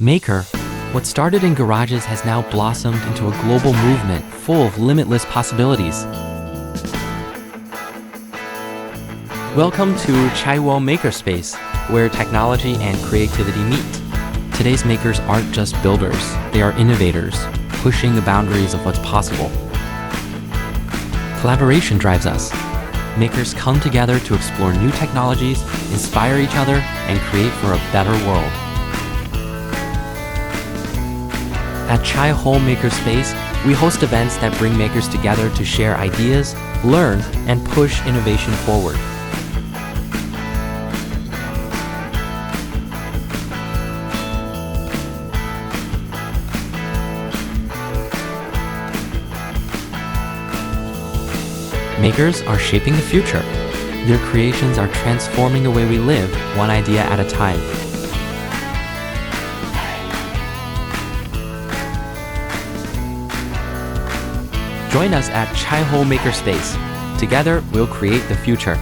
Maker, what started in garages has now blossomed into a global movement full of limitless possibilities. Welcome to Chaihuo Makerspace, where technology and creativity meet. Today's makers aren't just builders, they are innovators, pushing the boundaries of what's possible. Collaboration drives us. Makers come together to explore new technologies, inspire each other, and create for a better world. At Chaihuo Makerspace, we host events that bring makers together to share ideas, learn, and push innovation forward. Makers are shaping the future. Their creations are transforming the way we live, one idea at a time. Join us at Chaihuo Makerspace. Together, we'll create the future.